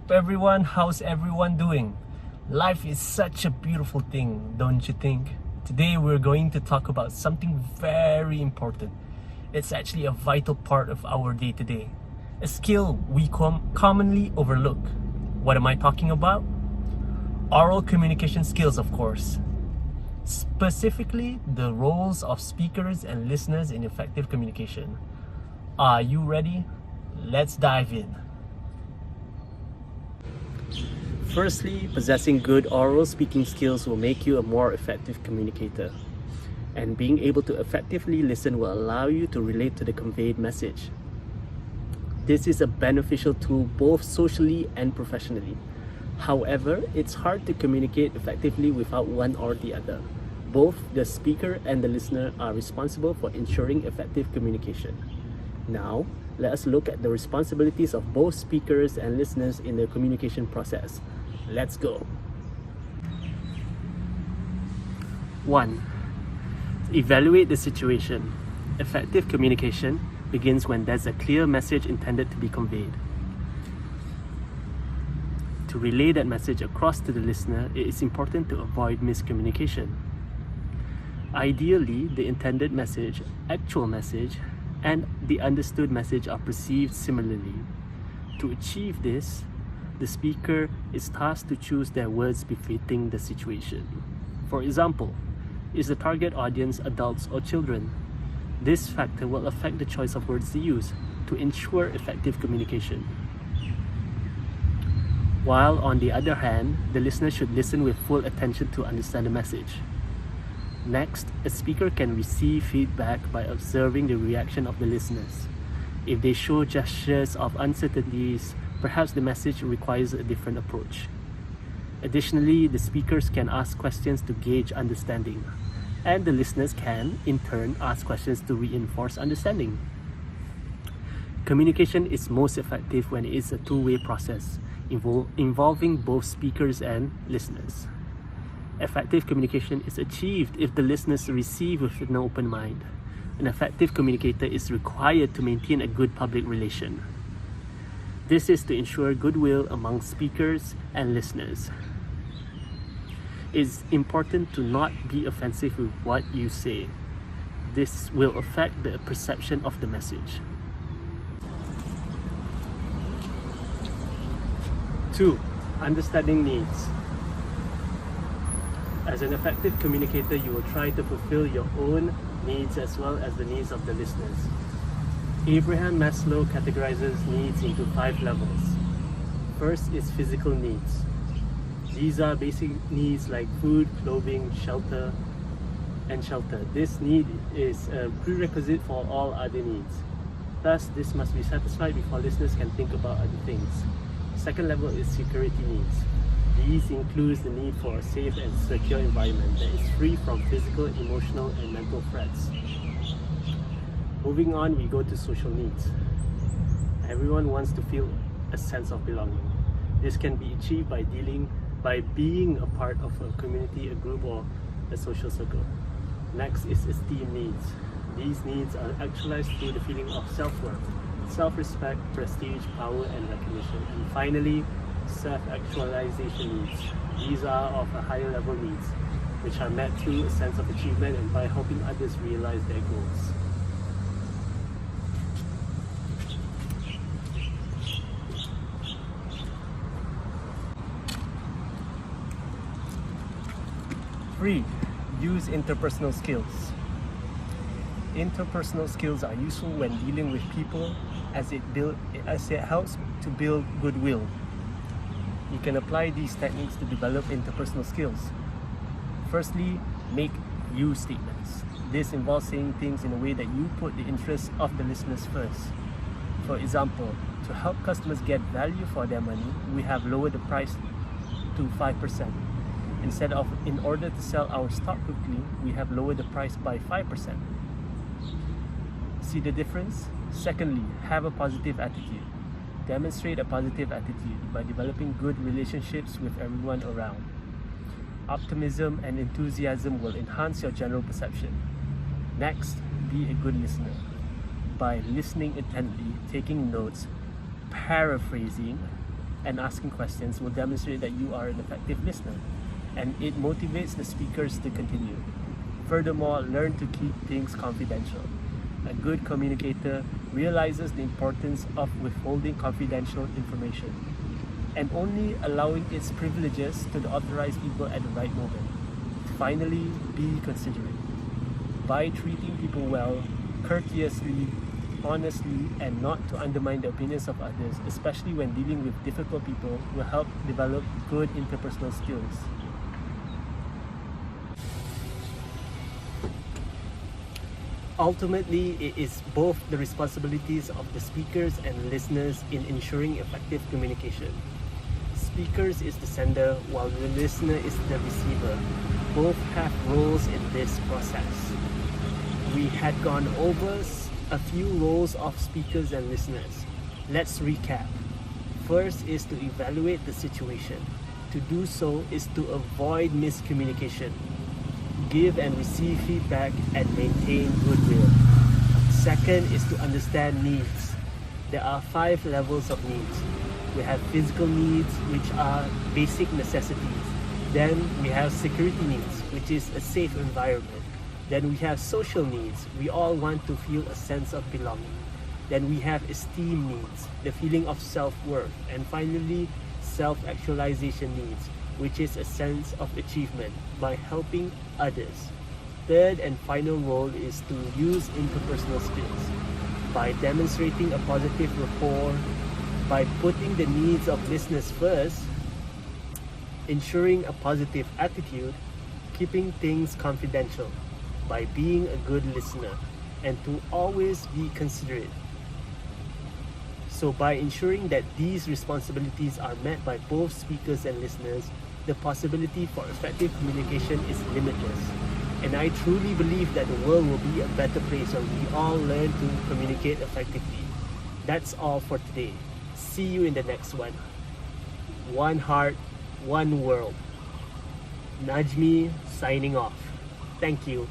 up everyone? How's everyone doing? Life is such a beautiful thing, don't you think? Today we're going to talk about something very important. It's actually a vital part of our day-to-day. A skill we commonly overlook. What am I talking about? Oral communication skills, of course. Specifically, the roles of speakers and listeners in effective communication. Are you ready? Let's dive in. Firstly, possessing good oral speaking skills will make you a more effective communicator. And being able to effectively listen will allow you to relate to the conveyed message. This is a beneficial tool both socially and professionally. However, it's hard to communicate effectively without one or the other. Both the speaker and the listener are responsible for ensuring effective communication. Now, let us look at the responsibilities of both speakers and listeners in the communication process. Let's go. 1. Evaluate the situation. Effective communication begins when there's a clear message intended to be conveyed. To relay that message across to the listener, it is important to avoid miscommunication. Ideally, the intended message, actual message, and the understood message are perceived similarly. To achieve this, the speaker is tasked to choose their words befitting the situation. For example, is the target audience adults or children? This factor will affect the choice of words to use to ensure effective communication. While on the other hand, the listener should listen with full attention to understand the message. Next, a speaker can receive feedback by observing the reaction of the listeners. If they show gestures of uncertainties, perhaps the message requires a different approach. Additionally, the speakers can ask questions to gauge understanding, and the listeners can, in turn, ask questions to reinforce understanding. Communication is most effective when it is a two-way process, involving both speakers and listeners. Effective communication is achieved if the listeners receive with an open mind. An effective communicator is required to maintain a good public relation. This is to ensure goodwill among speakers and listeners. It's important to not be offensive with what you say. This will affect the perception of the message. 2. Understanding needs. As an effective communicator, you will try to fulfill your own needs as well as the needs of the listeners. Abraham Maslow categorizes needs into 5 levels. First is physical needs. These are basic needs like food, clothing, shelter, and shelter. This need is a prerequisite for all other needs. Thus, this must be satisfied before listeners can think about other things. Second level is security needs. These include the need for a safe and secure environment that is free from physical, emotional, and mental threats. Moving on, we go to social needs. Everyone wants to feel a sense of belonging. This can be achieved by being a part of a community, a group, or a social circle. Next is esteem needs. These needs are actualized through the feeling of self-worth, self-respect, prestige, power, and recognition. And finally, self-actualization needs. These are of a higher level needs, which are met through a sense of achievement and by helping others realize their goals. Three, use interpersonal skills. Interpersonal skills are useful when dealing with people as it helps to build goodwill. You can apply these techniques to develop interpersonal skills. Firstly, make you statements. This involves saying things in a way that you put the interests of the listeners first. For example, to help customers get value for their money, we have lowered the price to 5%. In order to sell our stock quickly, we have lowered the price by 5%. See the difference? Secondly, have a positive attitude. Demonstrate a positive attitude by developing good relationships with everyone around. Optimism and enthusiasm will enhance your general perception. Next, be a good listener. By listening intently, taking notes, paraphrasing, and asking questions will demonstrate that you are an effective listener, and it motivates the speakers to continue. Furthermore, learn to keep things confidential. A good communicator realizes the importance of withholding confidential information and only allowing its privileges to the authorized people at the right moment. Finally, be considerate. By treating people well, courteously, honestly, and not to undermine the opinions of others, especially when dealing with difficult people, will help develop good interpersonal skills. Ultimately, it is both the responsibilities of the speakers and listeners in ensuring effective communication. Speakers is the sender while the listener is the receiver. Both have roles in this process. We had gone over a few roles of speakers and listeners. Let's recap. First is to evaluate the situation. To do so is to avoid miscommunication, give and receive feedback, and maintain goodwill. Second is to understand needs. There are 5 levels of needs. We have physical needs, which are basic necessities. Then we have security needs, which is a safe environment. Then we have social needs. We all want to feel a sense of belonging. Then we have esteem needs, the feeling of self-worth. And finally, self-actualization needs, which is a sense of achievement by helping others. Third and final role is to use interpersonal skills by demonstrating a positive rapport, by putting the needs of listeners first, ensuring a positive attitude, keeping things confidential, by being a good listener, and to always be considerate. So by ensuring that these responsibilities are met by both speakers and listeners, the possibility for effective communication is limitless. And I truly believe that the world will be a better place when we all learn to communicate effectively. That's all for today. See you in the next one. One heart, one world. Najmi signing off. Thank you.